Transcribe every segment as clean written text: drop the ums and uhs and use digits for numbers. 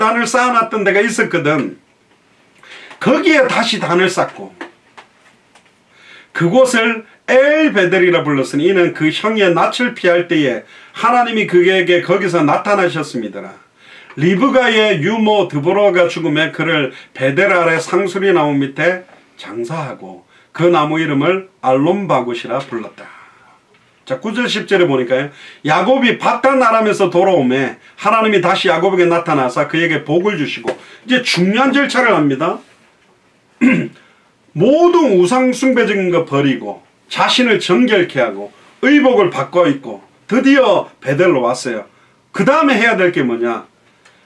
단을 쌓아놨던 데가 있었거든. 거기에 다시 단을 쌓고 그곳을 엘베델이라 불렀으니 이는 그 형의 낯을 피할 때에 하나님이 그에게 거기서 나타나셨습니다. 리브가의 유모 드보라가 죽음에 그를 베델 아래 상수리 나무 밑에 장사하고 그 나무 이름을 알론바굿이라 불렀다. 자, 9절 10절에 보니까요, 야곱이 바단 아람에서 돌아오매 하나님이 다시 야곱에게 나타나사 그에게 복을 주시고, 이제 중요한 절차를 합니다. 모든 우상 숭배적인 거 버리고 자신을 정결케 하고 의복을 바꿔 입고 드디어 베델로 왔어요. 그 다음에 해야 될 게 뭐냐?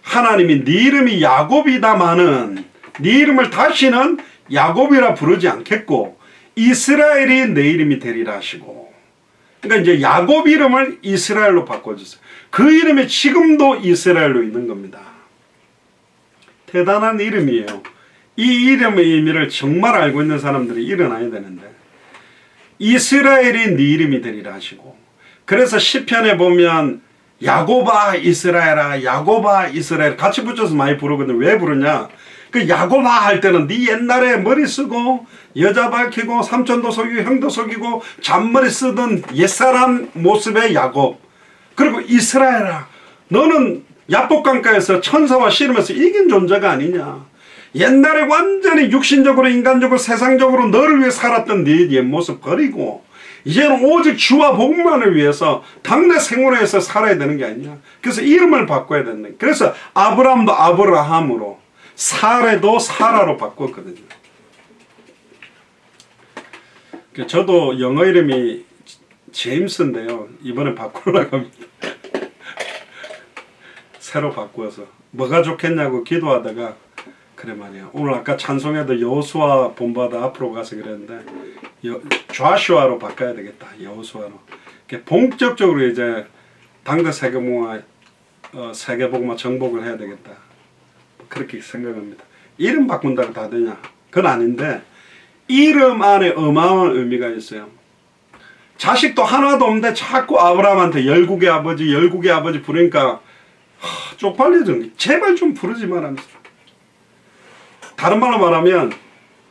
하나님이 네 이름이 야곱이다마는 네 이름을 다시는 야곱이라 부르지 않겠고 이스라엘이 내 이름이 되리라 하시고, 그러니까 이제 야곱 이름을 이스라엘로 바꿔주세요. 그 이름이 지금도 이스라엘로 있는 겁니다. 대단한 이름이에요. 이 이름의 의미를 정말 알고 있는 사람들이 일어나야 되는데, 이스라엘이 네 이름이 되리라 하시고, 그래서 시편에 보면 야곱아 이스라엘아 야곱아 이스라엘 같이 붙여서 많이 부르거든. 왜 부르냐? 그 야곱아 할 때는 네 옛날에 머리 쓰고 여자 밝히고 삼촌도 속이고 형도 속이고 잔머리 쓰던 옛사람 모습의 야곱, 그리고 이스라엘아 너는 야복강가에서 천사와 씨름해서 이긴 존재가 아니냐. 옛날에 완전히 육신적으로 인간적으로 세상적으로 너를 위해 살았던 네 옛모습 버리고 이제는 오직 주와 복만을 위해서 당내 생활에서 살아야 되는 게 아니냐. 그래서 이름을 바꿔야 된다. 그래서 아브람도 아브라함으로 사레도 사라로 바꿨거든요. 저도 영어 이름이 제임스인데요, 이번에 바꾸려고 합니다. 새로 바꾸어서 뭐가 좋겠냐고 기도하다가 그래 말이야, 오늘 아까 찬송에도 여호수아 본받아 앞으로 가서 그랬는데 조슈아로 바꿔야 되겠다. 여호수아로. 본격적으로 이제 당대 세계복음화 세계복음화 정복을 해야 되겠다. 그렇게 생각합니다. 이름 바꾼다고 다 되냐? 그건 아닌데 이름 안에 어마어마한 의미가 있어요. 자식도 하나도 없는데 자꾸 아브라함한테 열국의 아버지 부르니까 쪽팔려져. 제발 좀 부르지 말하면서. 다른 말로 말하면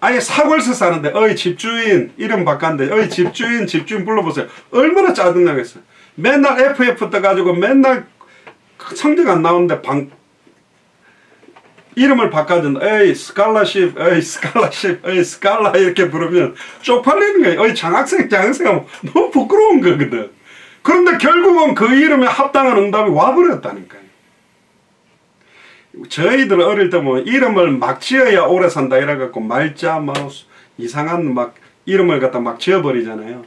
아예 사골서 사는데 어이 집주인 이름 바꿨는데 어이 집주인 불러보세요. 얼마나 짜증나겠어요. 맨날 FF 떠가지고 맨날 성적 안 나오는데 이름을 바꿔준다. 에이 스칼라십 에이 스칼라 이렇게 부르면 쪽팔리는 거예요. 어이 장학생 하면 너무 부끄러운 거거든. 그런데 결국은 그 이름에 합당한 응답이 와버렸다니까요. 저희들 어릴 때 뭐 이름을 막 지어야 오래 산다 이래갖고 말자 뭐 이상한 막 이름을 갖다 막 지어버리잖아요.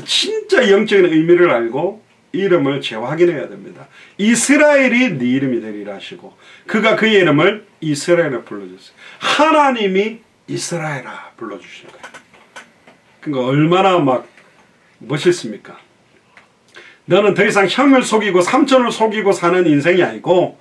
진짜 영적인 의미를 알고 이름을 재확인해야 됩니다. 이스라엘이 네 이름이 되리라 하시고 그가 그의 이름을 이스라엘로 불러줬어요. 하나님이 이스라엘아 불러주신 거예요. 그러니까 얼마나 막 멋있습니까? 너는 더 이상 형을 속이고 삼촌을 속이고 사는 인생이 아니고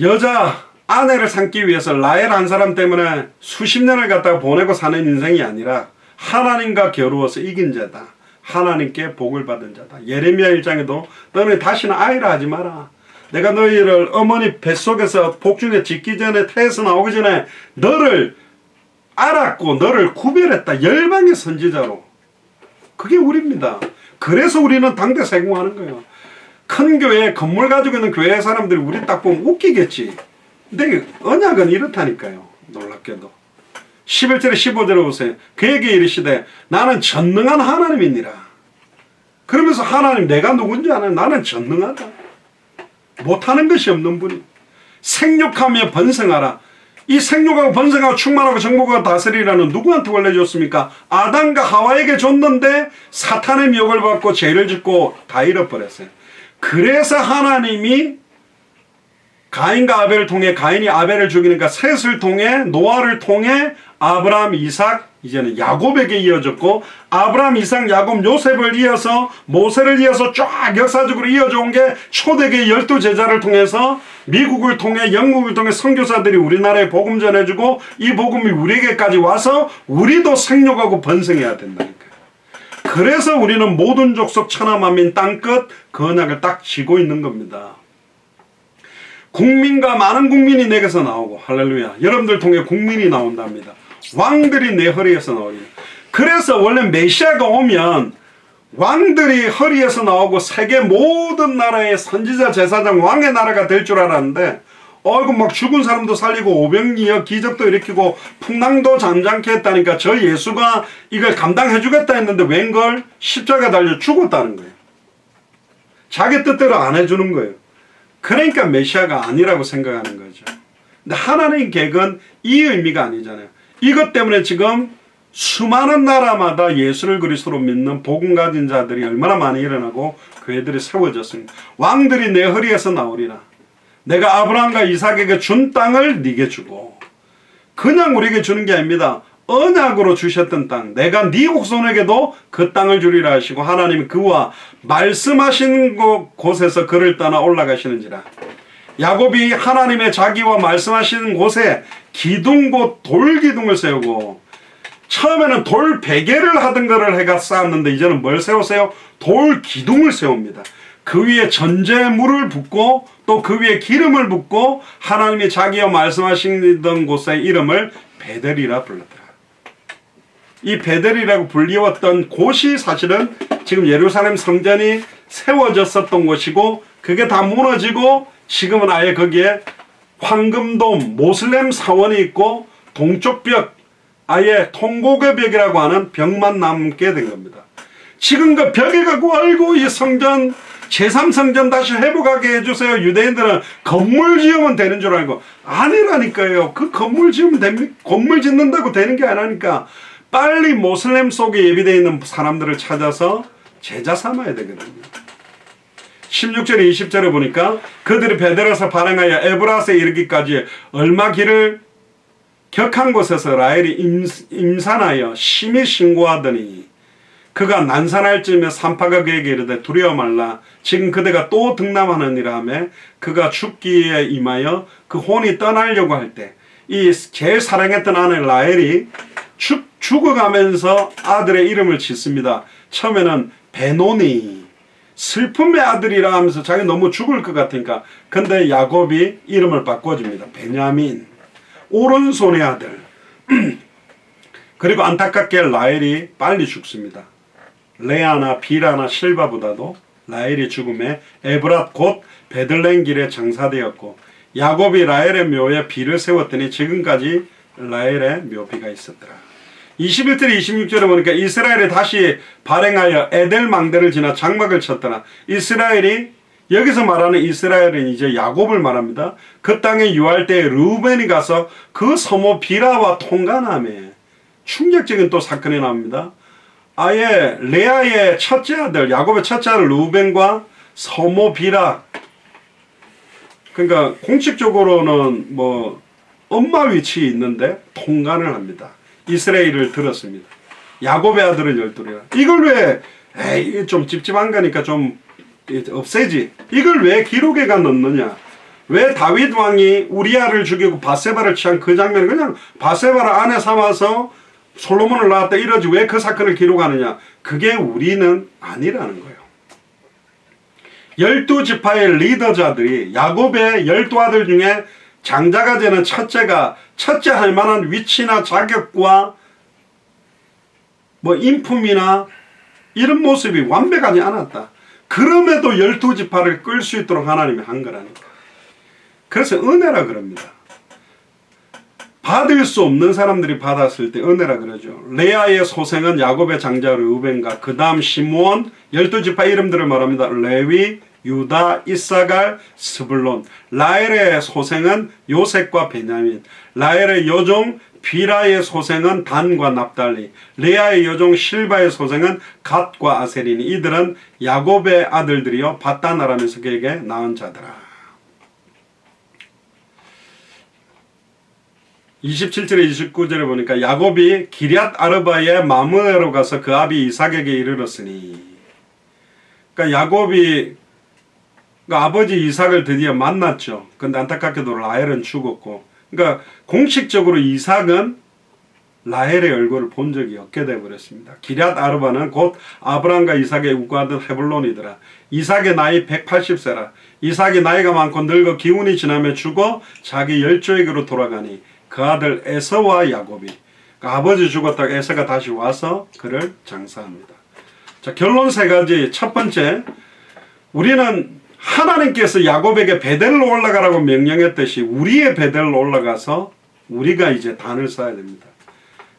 여자 아내를 삼기 위해서 라헬 한 사람 때문에 수십 년을 갖다가 보내고 사는 인생이 아니라 하나님과 겨루어서 이긴 자다. 하나님께 복을 받은 자다. 예레미야 1장에도 너는 다시는 아이라 하지 마라. 내가 너희를 어머니 뱃속에서 복중에 짓기 전에 태에서 나오기 전에 너를 알았고 너를 구별했다. 열방의 선지자로. 그게 우리입니다. 그래서 우리는 당대 세공하는 거예요. 큰 교회 건물 가지고 있는 교회 사람들이 우리 딱 보면 웃기겠지. 근데 언약은 이렇다니까요. 놀랍게도 11절에 15절에 보세요. 그에게 이르시되 나는 전능한 하나님이니라. 그러면서 하나님 내가 누군지 아나요? 나는 전능하다. 못하는 것이 없는 분이. 생육하며 번성하라. 이 생육하고 번성하고 충만하고 정복하고 다스리라는 누구한테 원래 줬습니까? 아담과 하와에게 줬는데 사탄의 미혹을 받고 죄를 짓고 다 잃어버렸어요. 그래서 하나님이 가인과 아벨을 통해 가인이 아벨을 죽이니까 셋을 통해 노아를 통해 아브라함, 이삭, 이제는 야곱에게 이어졌고 아브라함, 이삭, 야곱, 요셉을 이어서 모세를 이어서 쫙 역사적으로 이어져 온 게 초대교회 12제자를 통해서 미국을 통해 영국을 통해 선교사들이 우리나라에 복음 전해주고 이 복음이 우리에게까지 와서 우리도 생육하고 번성해야 된다니까요. 그래서 우리는 모든 족속 천하 만민 땅끝 그 언약을 딱 쥐고 있는 겁니다. 국민과 많은 국민이 내게서 나오고, 할렐루야, 여러분들 통해 국민이 나온답니다. 왕들이 내 허리에서 나오리라. 그래서 원래 메시아가 오면 왕들이 허리에서 나오고 세계 모든 나라의 선지자, 제사장, 왕의 나라가 될 줄 알았는데, 어이구 막 죽은 사람도 살리고 오병이어 기적도 일으키고 풍랑도 잠잠케 했다니까 저 예수가 이걸 감당해 주겠다 했는데 웬걸 십자가 달려 죽었다는 거예요. 자기 뜻대로 안 해주는 거예요. 그러니까 메시아가 아니라고 생각하는 거죠. 근데 하나님 계획은 이 의미가 아니잖아요. 이것 때문에 지금 수많은 나라마다 예수를 그리스도로 믿는 복음 가진 자들이 얼마나 많이 일어나고 교회들이 세워졌습니다. 왕들이 내 허리에서 나오리라. 내가 아브라함과 이삭에게 준 땅을 네게 주고, 그냥 우리에게 주는 게 아닙니다. 언약으로 주셨던 땅, 내가 네 후손에게도 그 땅을 주리라 하시고, 하나님이 그와 말씀하신 곳에서 그를 떠나 올라가시는지라. 야곱이 하나님의 자기와 말씀하시는 곳에 기둥곧 돌기둥을 세우고, 처음에는 돌 베개를 하던 거를 해가 쌓았는데 이제는 뭘 세우세요? 돌 기둥을 세웁니다. 그 위에 전제물을 붓고 또 그 위에 기름을 붓고 하나님이 자기와 말씀하시던 곳의 이름을 베델이라 불렀더라. 이 베델이라고 불리웠던 곳이 사실은 지금 예루살렘 성전이 세워졌었던 곳이고, 그게 다 무너지고 지금은 아예 거기에 황금돔 모슬렘 사원이 있고 동쪽 벽, 아예 통곡의 벽이라고 하는 벽만 남게 된 겁니다. 지금 그 벽에 갖고 알고 이 성전 제3성전 다시 회복하게 해주세요. 유대인들은 건물 지으면 되는 줄 알고, 아니라니까요. 그 건물 지으면 됩니까? 건물 짓는다고 되는 게 아니라니까. 빨리 모슬렘 속에 예비되어 있는 사람들을 찾아서 제자 삼아야 되거든요. 16절에 20절에 보니까 그들이 베델에서 발행하여 에브라스에 이르기까지 얼마 길을 격한 곳에서 라헬이 임산하여 심히 신고하더니, 그가 난산할 즈음에 산파가 그에게 이르되 두려워 말라. 지금 그대가 또 등남하느니라 하며, 그가 죽기에 임하여 그 혼이 떠나려고 할 때 이 제일 사랑했던 아내 라헬이 죽어가면서 아들의 이름을 짓습니다. 처음에는 베노니, 슬픔의 아들이라 하면서 자기 너무 죽을 것 같으니까. 근데 야곱이 이름을 바꿔줍니다. 베냐민, 오른손의 아들. 그리고 안타깝게 라헬이 빨리 죽습니다. 레아나 비라나 실바보다도 라헬이 죽음에 에브랏 곧 베들레헴 길에 장사되었고, 야곱이 라헬의 묘에 비를 세웠더니 지금까지 라헬의 묘비가 있었더라. 21절 26절에 보니까 이스라엘이 다시 발행하여 에델 망대를 지나 장막을 쳤더라. 이스라엘이, 여기서 말하는 이스라엘은 이제 야곱을 말합니다. 그 땅에 유할 때 르우벤이 가서 그 서모 비라와 통간함에 충격적인 또 사건이 나옵니다. 아예 레아의 첫째 아들, 야곱의 첫째 아들 르우벤과 서모 비라, 그러니까 공식적으로는 뭐 엄마 위치에 있는데 통간을 합니다. 이스라엘을 들었습니다. 야곱의 아들은 12이라. 이걸 왜, 에이 좀 찝찝한 거니까 좀 없애지. 이걸 왜 기록에가 넣느냐. 왜 다윗 왕이 우리아를 죽이고 바세바를 취한 그 장면을 그냥 바세바를 아내 삼아서 솔로몬을 낳았다 이러지 왜 그 사건을 기록하느냐. 그게 우리는 아니라는 거예요. 12지파의 리더자들이, 야곱의 12아들 중에 장자가 되는 첫째가 첫째 할 만한 위치나 자격과 뭐 인품이나 이런 모습이 완벽하지 않았다. 그럼에도 12지파를 끌 수 있도록 하나님이 한 거라니까. 그래서 은혜라 그럽니다. 받을 수 없는 사람들이 받았을 때 은혜라 그러죠. 레아의 소생은 야곱의 장자 르우벤과 그 다음 시므온, 12지파 이름들을 말합니다. 레위, 유다, 이사갈, 스불론. 라헬의 소생은 요셉과 베냐민. 라헬의 여종 비라의 소생은 단과 납달리. 레아의 여종 실바의 소생은 갓과 아셀이니 이들은 야곱의 아들들이요 밧단아람에서 그에게 낳은 자더라. 27절에 29절에 보니까 야곱이 기럇 아르바의 마므네로 가서 그 아비 이삭에게 이르렀으니, 그러니까 야곱이 그러니까 아버지 이삭을 드디어 만났죠. 근데 안타깝게도 라헬은 죽었고, 그러니까 공식적으로 이삭은 라헬의 얼굴을 본 적이 없게 되어버렸습니다. 기럇 아르바는 곧 아브라함과 이삭의 우거하던 헤블론이더라. 이삭의 나이 180세라. 이삭이 나이가 많고 늙어 기운이 지나며 죽어 자기 열조에게로 돌아가니 그 아들 에서와 야곱이, 그러니까 아버지 죽었다가 에서가 다시 와서 그를 장사합니다. 자, 결론 세 가지. 첫 번째, 우리는 하나님께서 야곱에게 베델로 올라가라고 명령했듯이 우리의 베델로 올라가서 우리가 이제 단을 쌓아야 됩니다.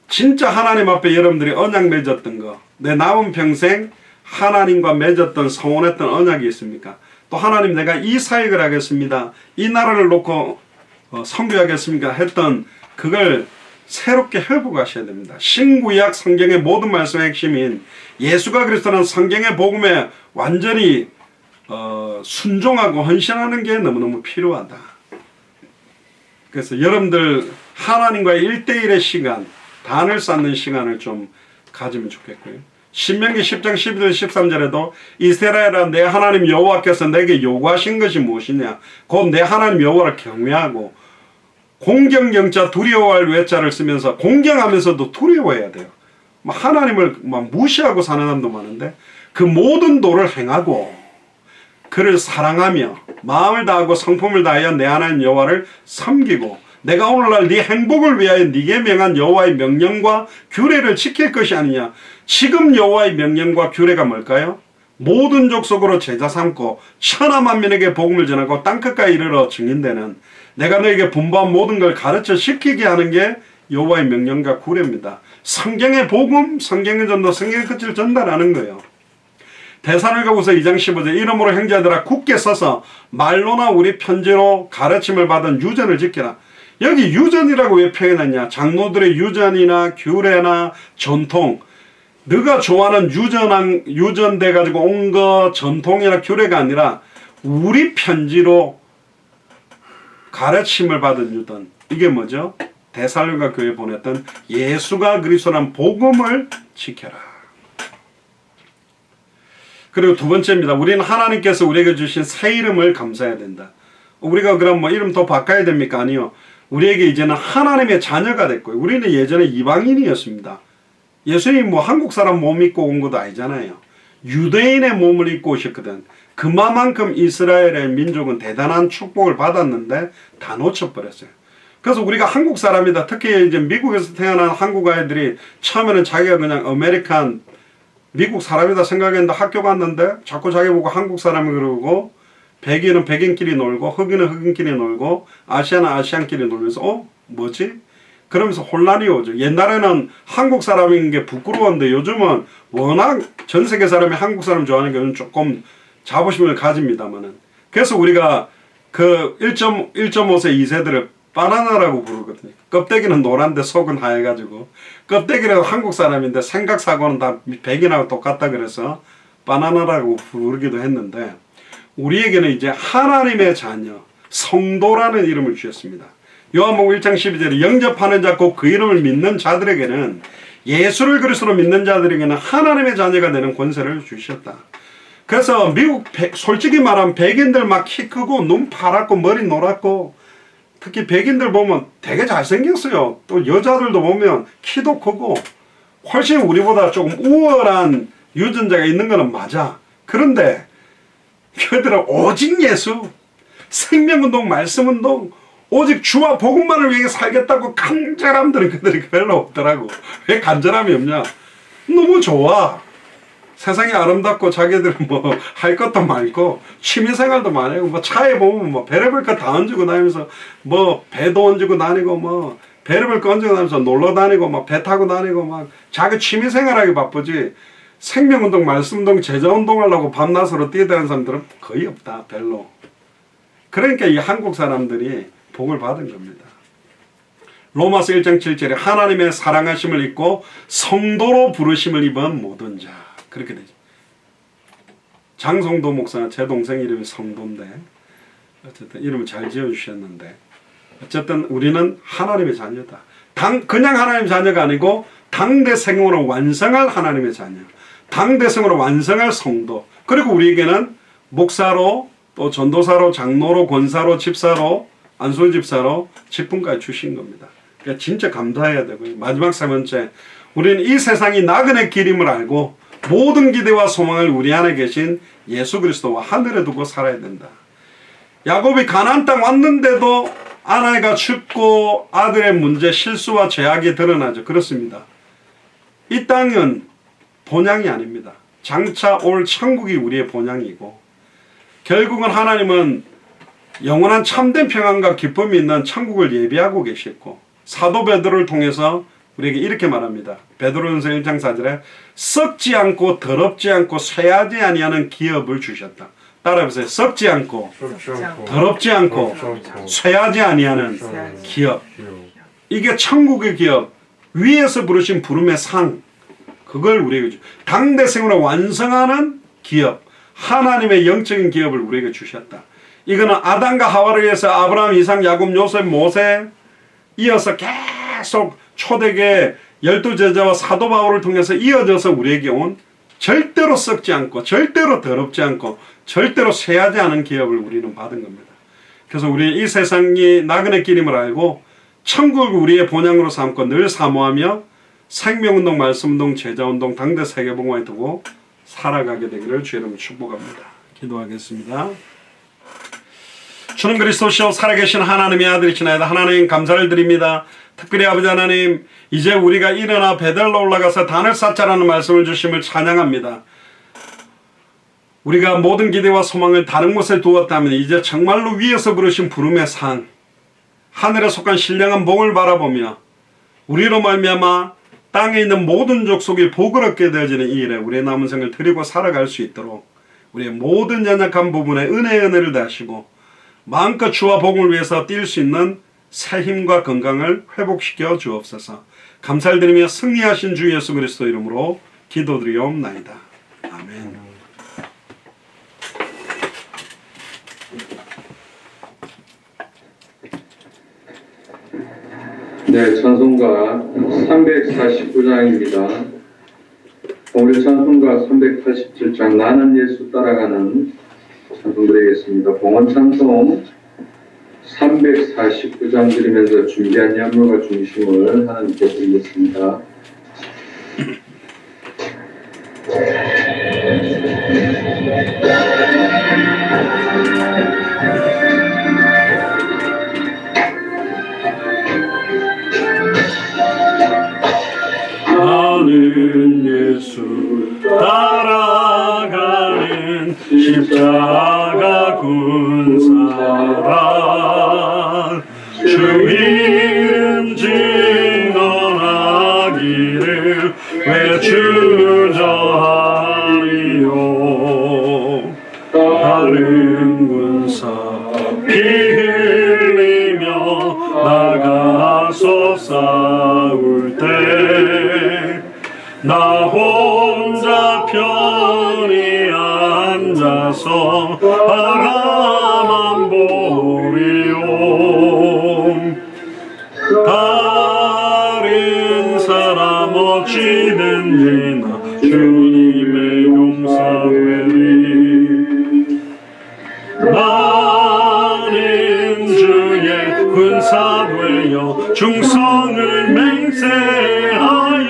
진짜 하나님 앞에 여러분들이 언약 맺었던 거, 내 남은 평생 하나님과 맺었던 서원했던 언약이 있습니까? 또 하나님 내가 이 사역을 하겠습니다, 이 나라를 놓고 선교하겠습니까 했던 그걸 새롭게 회복하셔야 됩니다. 신구약 성경의 모든 말씀의 핵심인 예수가 그리스도는 성경의 복음에 완전히 순종하고 헌신하는 게 너무너무 필요하다. 그래서 여러분들 하나님과의 1대1의 시간, 단을 쌓는 시간을 좀 가지면 좋겠고요. 신명기 10장 12절 13절에도 이스라엘아 내 하나님 여호와께서 내게 요구하신 것이 무엇이냐, 곧 내 하나님 여호와를 경외하고 공경영자 두려워할 외자를 쓰면서 공경하면서도 두려워해야 돼요. 하나님을 무시하고 사는 사람도 많은데 그 모든 도를 행하고 그를 사랑하며 마음을 다하고 성품을 다하여 내 하나님 여호와를 섬기고 내가 오늘날 네 행복을 위하여 네게 명한 여호와의 명령과 규례를 지킬 것이 아니냐. 지금 여호와의 명령과 규례가 뭘까요? 모든 족속으로 제자 삼고 천하 만민에게 복음을 전하고 땅끝까지 이르러 증인되는, 내가 너에게 분부한 모든 걸 가르쳐 시키게 하는 게 여호와의 명령과 규례입니다. 성경의 복음, 성경의 전도, 성경의 끝을 전달하는 거예요. 데살로니가후서 2장 15절 이러므로 형제들아 굳게 서서 말로나 우리 편지로 가르침을 받은 유전을 지키라. 여기 유전이라고 왜 표현했냐? 장로들의 유전이나 규례나 전통, 너가 좋아하는 유전돼 가지고 온 거 전통이나 규례가 아니라 우리 편지로 가르침을 받은 유전. 이게 뭐죠? 데살로니가 교회에 보냈던 예수가 그리스도란 복음을 지켜라. 그리고 두 번째입니다. 우리는 하나님께서 우리에게 주신 새 이름을 감사해야 된다. 우리가 그럼 뭐 이름 더 바꿔야 됩니까? 아니요. 우리에게 이제는 하나님의 자녀가 됐고요. 우리는 예전에 이방인이었습니다. 예수님이 뭐 한국 사람 몸 입고 온 것도 아니잖아요. 유대인의 몸을 입고 오셨거든. 그만큼 이스라엘의 민족은 대단한 축복을 받았는데 다 놓쳐버렸어요. 그래서 우리가 한국 사람이다. 특히 이제 미국에서 태어난 한국 아이들이 처음에는 자기가 그냥 아메리칸 미국 사람이다 생각했는데 학교 갔는데 자꾸 자기 보고 한국 사람이 그러고, 백인은 백인끼리 놀고 흑인은 흑인끼리 놀고 아시아는 아시안끼리 놀면서 뭐지? 그러면서 혼란이 오죠. 옛날에는 한국 사람인 게 부끄러웠는데 요즘은 워낙 전 세계 사람이 한국 사람 좋아하는 게 조금 자부심을 가집니다만은. 그래서 우리가 그 1.5세 2세들을 바나나라고 부르거든요. 껍데기는 노란데 속은 하얘가지고, 껍데기는 한국 사람인데 생각사고는 다 백인하고 똑같다 그래서 바나나라고 부르기도 했는데, 우리에게는 이제 하나님의 자녀, 성도라는 이름을 주셨습니다. 요한복음 1장 12절에 영접하는 자 곧 그 이름을 믿는 자들에게는, 예수를 그리스도로 믿는 자들에게는 하나님의 자녀가 되는 권세를 주셨다. 그래서 미국 솔직히 말하면 백인들 막 키 크고 눈 파랗고 머리 노랗고, 특히 백인들 보면 되게 잘생겼어요. 또 여자들도 보면 키도 크고 훨씬 우리보다 조금 우월한 유전자가 있는 거는 맞아. 그런데 그들은 오직 예수, 생명운동, 말씀운동, 오직 주와 복음만을 위해 살겠다고 간절함들은 그들이 별로 없더라고. 왜 간절함이 없냐? 너무 좋아. 세상이 아름답고 자기들은 뭐 할 것도 많고 취미생활도 많고, 뭐 차에 보면 뭐 별의별 거 다 얹고 다니면서 뭐 배도 얹고 다니고 뭐 별의별 거 얹고 다니면서 놀러 다니고 막 배 타고 다니고 막 자기 취미생활하기 바쁘지, 생명운동, 말씀운동, 제자운동 하려고 밤낮으로 뛰어다니는 사람들은 거의 없다. 별로. 그러니까 이 한국 사람들이 복을 받은 겁니다. 로마서 1장 7절에 하나님의 사랑하심을 입고 성도로 부르심을 입은 모든 자, 그렇게 되죠. 장성도 목사는 제 동생 이름이 성도인데 어쨌든 이름을 잘 지어주셨는데, 어쨌든 우리는 하나님의 자녀다. 그냥 하나님의 자녀가 아니고 당대생으로 완성할 하나님의 자녀, 당대생으로 완성할 성도, 그리고 우리에게는 목사로 또 전도사로 장로로 권사로 집사로 안수집사로 직분까지 주신 겁니다. 그러니까 진짜 감사해야 되고요. 마지막 세 번째, 우리는 이 세상이 나그네 길임을 알고 모든 기대와 소망을 우리 안에 계신 예수 그리스도와 하늘에 두고 살아야 된다. 야곱이 가나안 땅 왔는데도 아내가 죽고 아들의 문제, 실수와 죄악이 드러나죠. 그렇습니다. 이 땅은 본향이 아닙니다. 장차 올 천국이 우리의 본향이고, 결국은 하나님은 영원한 참된 평안과 기쁨이 있는 천국을 예비하고 계셨고, 사도 베드로를 통해서 우리에게 이렇게 말합니다. 베드로전서 1장 4절에 썩지 않고 더럽지 않고 쇠하지 아니하는 기업을 주셨다. 따라해보세요. 썩지 않고 더럽지 않고 쇠하지 아니하는 기업. 이게 천국의 기업, 위에서 부르신 부름의 상, 그걸 우리에게 주. 당대 생활을 완성하는 기업, 하나님의 영적인 기업을 우리에게 주셨다. 이거는 아담과 하와를 위해서 아브라함, 이삭, 야곱, 요셉, 모세 이어서 계속 초대계 12제자와 사도 바울을 통해서 이어져서 우리에게 온, 절대로 썩지 않고 절대로 더럽지 않고 절대로 쇠하지 않은 기업을 우리는 받은 겁니다. 그래서 우리 이 세상이 나그네 길임을 알고 천국을 우리의 본향으로 삼고 늘 사모하며 생명운동, 말씀운동, 제자운동, 당대 세계복음화에 두고 살아가게 되기를 주의 이름으로 축복합니다. 기도하겠습니다. 주는 그리스도시요 살아계신 하나님의 아들이시나이다. 하나님 감사를 드립니다. 특별히 아버지 하나님, 이제 우리가 일어나 베델로 올라가서 단을 쌓자라는 말씀을 주심을 찬양합니다. 우리가 모든 기대와 소망을 다른 곳에 두었다면 이제 정말로 위에서 부르신 부름의 상, 하늘에 속한 신령한 복을 바라보며 우리로 말미암아 땅에 있는 모든 족속이 복을 얻게 되어지는 이 일에 우리의 남은 생을 드리고 살아갈 수 있도록 우리의 모든 연약한 부분에 은혜의 은혜를 다하시고 마음껏 주와 복음을 위해서 뛸 수 있는 새 힘과 건강을 회복시켜 주옵소서. 감사를 드리며 승리하신 주 예수 그리스도 이름으로 기도드리옵나이다. 아멘. 네, 찬송가 349장입니다. 오늘 찬송가 387장 나는 예수 따라가는 찬송 드리겠습니다. 봉헌 찬송 349장 드리면서 준비한 양물과 중심을 하나님께 드리겠습니다. 나는 예수 따라가는 십자가 군사라 주 이름 증언하기를 외주저하리요. 다른 군사 피 흘리며 나가서 싸울 때 나 혼자 편히 앉아서 바라만 보리오. 다른 사람 어찌든지 나 주님의 용사되리. 나는 주의 군사되어 중성을 맹세하여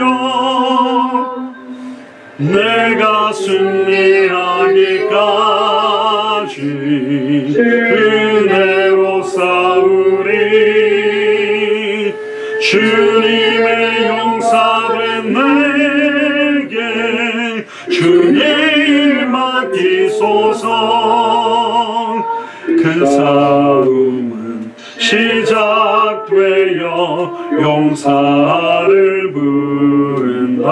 내가 승리하기까지 은혜로 싸우리. 주님의 용사된 내게 주의 일 맡기소서. 그 싸움은 시작되어 용사를 부른다.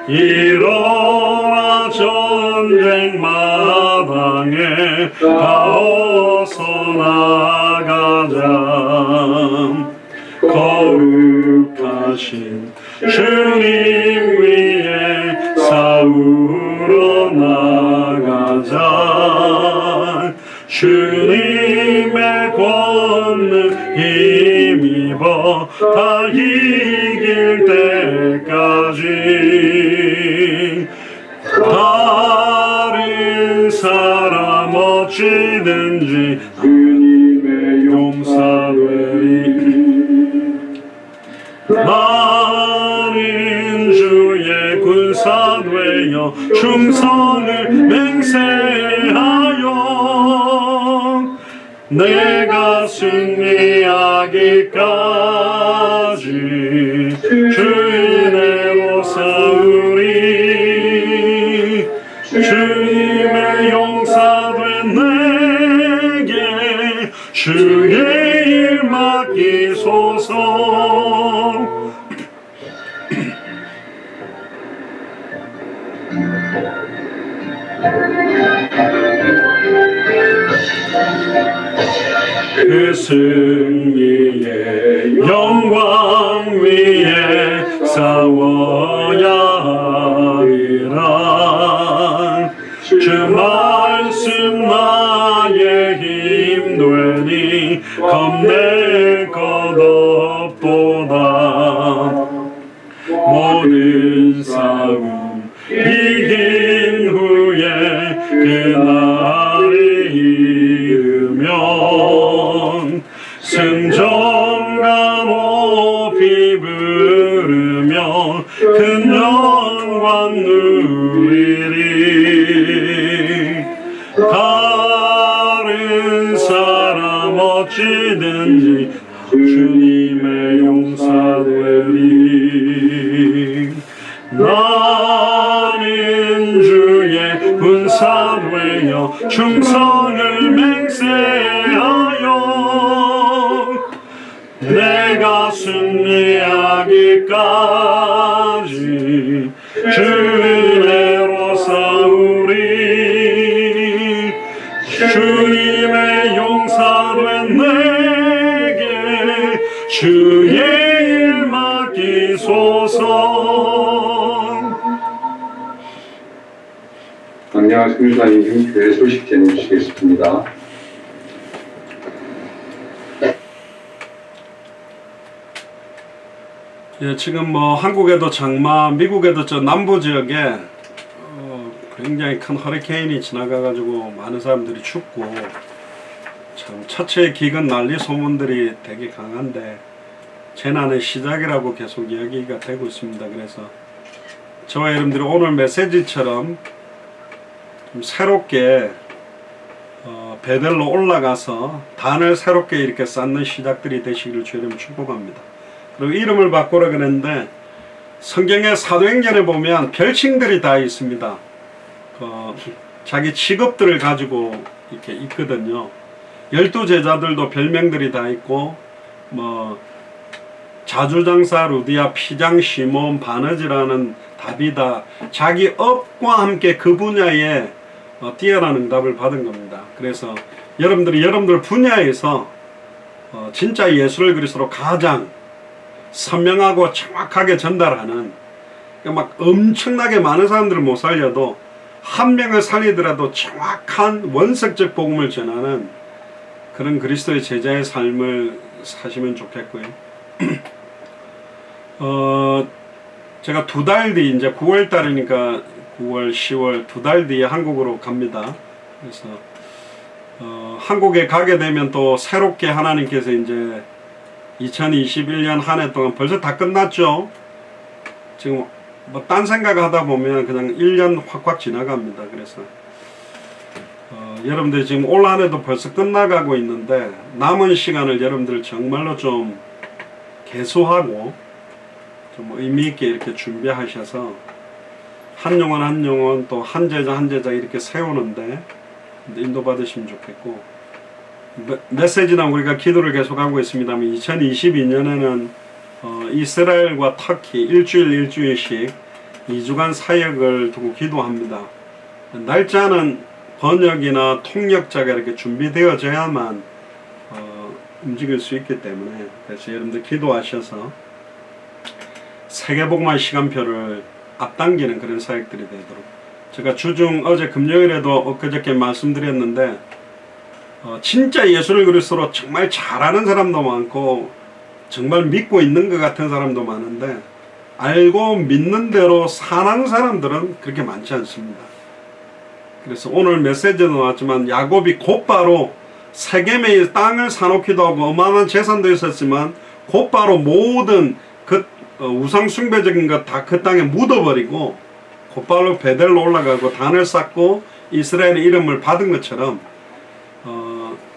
일어나 전쟁 마당에 다 어서 나가자. 거룩하신 주님 위에 싸우러 나가자. 주님의 권능 힘입어 다 이길 때까지. 다른 사람 어찌든지 주님의 용사되리. 위하여 충성을 맹세하여 내가 승리하기까지 주인으로 싸우리. 주님의 용사된 내게 주의 일 맡기소서. 그 승리의 영광 위에 싸워야 하리라. 주 말씀 나의 힘 되니 겁낼 것 없도다. 모든 싸움 이긴 후에 그날이 이르면 승전가 높이 부르며 큰 영광 누리리. 다른 사람 어찌든지 주님의 용사 되리. 나는 주의 군사 되어 충성을 맹세하여 내가 승리하기까지 주의로 싸우리. 주님의 용사 된 내게 주의 일 맡기소서. 강량하 선교사님 교회 소식 전해주시겠습니다. 예, 지금 뭐 한국에도 장마, 미국에도 저 남부 지역에 굉장히 큰 허리케인이 지나가가지고 많은 사람들이 죽고 참 처처의 기근 난리 소문들이 되게 강한데 재난의 시작이라고 계속 이야기가 되고 있습니다. 그래서 저와 여러분들이 오늘 메시지처럼 좀 새롭게 베델로 올라가서 단을 새롭게 이렇게 쌓는 시작들이 되시기를 주님 축복합니다. 그리고 이름을 바꾸라 그랬는데 성경의 사도행전에 보면 별칭들이 다 있습니다. 자기 직업들을 가지고 이렇게 있거든요. 12제자들도 별명들이 다 있고 뭐 자주장사 루디아, 피장 시몬, 바느지라는 다비다, 자기 업과 함께 그 분야에 뛰어난 응답을 받은 겁니다. 그래서 여러분들이 여러분들 분야에서 진짜 예수를 그리스도로 가장 선명하고 정확하게 전달하는, 막 엄청나게 많은 사람들을 못 살려도 한 명을 살리더라도 정확한 원색적 복음을 전하는 그런 그리스도의 제자의 삶을 사시면 좋겠고요. 제가 2달 뒤, 이제 9월 달이니까 9월, 10월 2달 뒤에 한국으로 갑니다. 그래서 한국에 가게 되면 또 새롭게 하나님께서 이제 2021년 한 해 동안 벌써 다 끝났죠. 지금 뭐 딴 생각하다 보면 그냥 1년 확확 지나갑니다. 그래서 여러분들 지금 올 한 해도 벌써 끝나가고 있는데 남은 시간을 여러분들 정말로 좀 개수하고 좀 의미있게 이렇게 준비하셔서 한 영혼 한 영혼 또 한 제자 한 제자 이렇게 세우는데 인도받으시면 좋겠고, 메시지나 우리가 기도를 계속하고 있습니다만 2022년에는 이스라엘과 터키 일주일씩 2주간 사역을 두고 기도합니다. 날짜는 번역이나 통역자가 이렇게 준비되어져야만 움직일 수 있기 때문에, 그래서 여러분들 기도하셔서 세계복음화 시간표를 앞당기는 그런 사역들이 되도록, 제가 주중 어제 금요일에도 엊그저께 말씀드렸는데 진짜 예수를 그리스도로 정말 잘하는 사람도 많고 정말 믿고 있는 것 같은 사람도 많은데 알고 믿는 대로 사는 사람들은 그렇게 많지 않습니다. 그래서 오늘 메시지도 나왔지만 야곱이 곧바로 세겜의 땅을 사놓기도 하고 어마어마한 재산도 있었지만 곧바로 모든 그 우상 숭배적인 것 다 그 땅에 묻어버리고 곧바로 베델로 올라가고 단을 쌓고 이스라엘의 이름을 받은 것처럼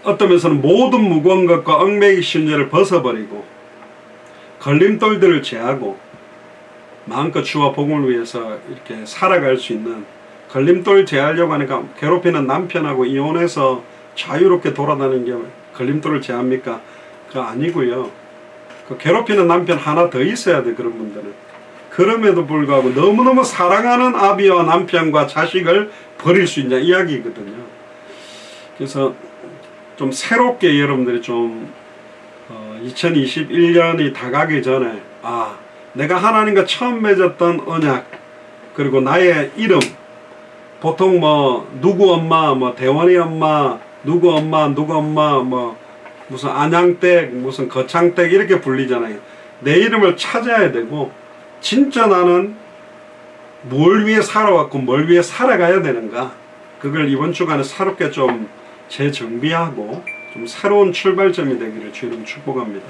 어떤 면에서는 모든 무거운 것과 얽매이기 쉬운 죄를 벗어버리고 걸림돌들을 제하고 마음껏 주와 복음을 위해서 이렇게 살아갈 수 있는, 걸림돌 제하려고 하니까 괴롭히는 남편하고 이혼해서 자유롭게 돌아다니는 게 걸림돌을 제합니까? 그거 아니고요. 그 괴롭히는 남편 하나 더 있어야 돼, 그런 분들은. 그럼에도 불구하고 너무너무 사랑하는 아비와 남편과 자식을 버릴 수 있냐 이야기거든요. 그래서 좀 새롭게 여러분들이 좀 2021년이 다가기 전에 내가 하나님과 처음 맺었던 언약, 그리고 나의 이름, 보통 뭐 누구 엄마, 뭐 대원이 엄마, 누구 엄마, 뭐 무슨 안양댁, 무슨 거창댁 이렇게 불리잖아요. 내 이름을 찾아야 되고, 진짜 나는 뭘 위해 살아왔고 뭘 위해 살아가야 되는가, 그걸 이번 주간에 새롭게 좀 재정비하고 좀 새로운 출발점이 되기를 주님 축복합니다.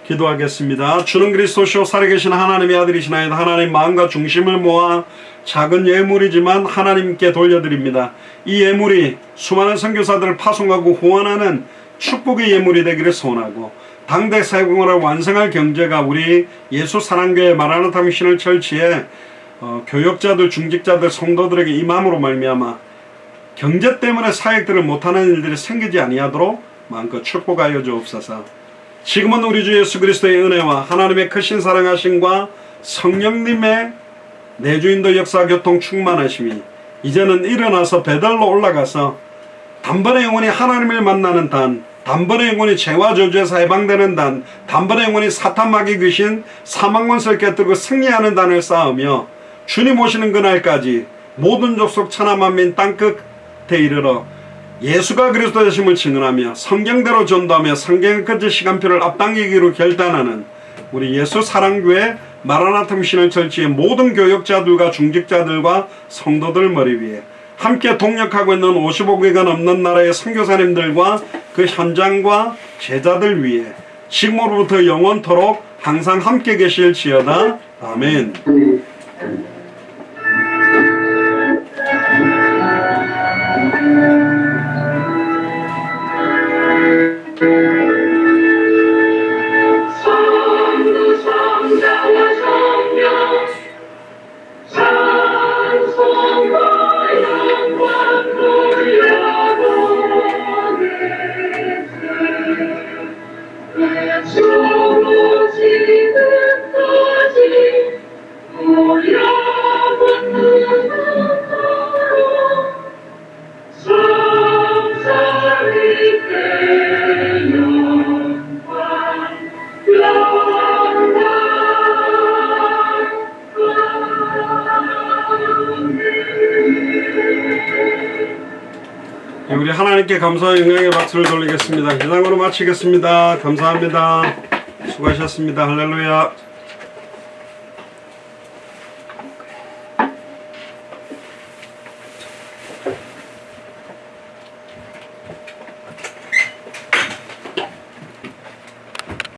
기도하겠습니다. 주는 그리스도시요 살아계신 하나님의 아들이시나이다. 하나님 마음과 중심을 모아 작은 예물이지만 하나님께 돌려드립니다. 이 예물이 수많은 선교사들을 파송하고 후원하는 축복의 예물이 되기를 소원하고, 당대 사역을 완성할 경제가 우리 예수 사랑교회 마라나타 미션을 철치해 교역자들, 중직자들, 성도들에게 임함으로 말미암아 경제 때문에 사역들을 못하는 일들이 생기지 아니하도록 마음껏 축복하여 주옵소서. 지금은 우리 주 예수 그리스도의 은혜와 하나님의 크신 사랑하심과 성령님의 내주인도 역사 교통 충만하심이 이제는 일어나서 베델로 올라가서 단번에 영혼이 하나님을 만나는 단번에 영혼이 죄와 저주에서 해방되는 단번에 영혼이 사탄 마귀 귀신 사망권세를 깨뜨리고 승리하는 단을 쌓으며 주님 오시는 그날까지 모든 족속 천하 만민 땅끝에 이르러 예수가 그리스도 되심을 증언하며 성경대로 전도하며 성경의 끝의 시간표를 앞당기기로 결단하는 우리 예수 사랑교회 마라나타 미션을 철치의 모든 교역자들과 중직자들과 성도들 머리 위에 함께 동역하고 있는 55개가 넘는 나라의 선교사님들과 그 현장과 제자들 위에 지금으로부터 영원토록 항상 함께 계실지어다. 아멘. 우리 하나님께 감사와 영광의 박수를 돌리겠습니다. 이상으로 마치겠습니다. 감사합니다. 수고하셨습니다. 할렐루야.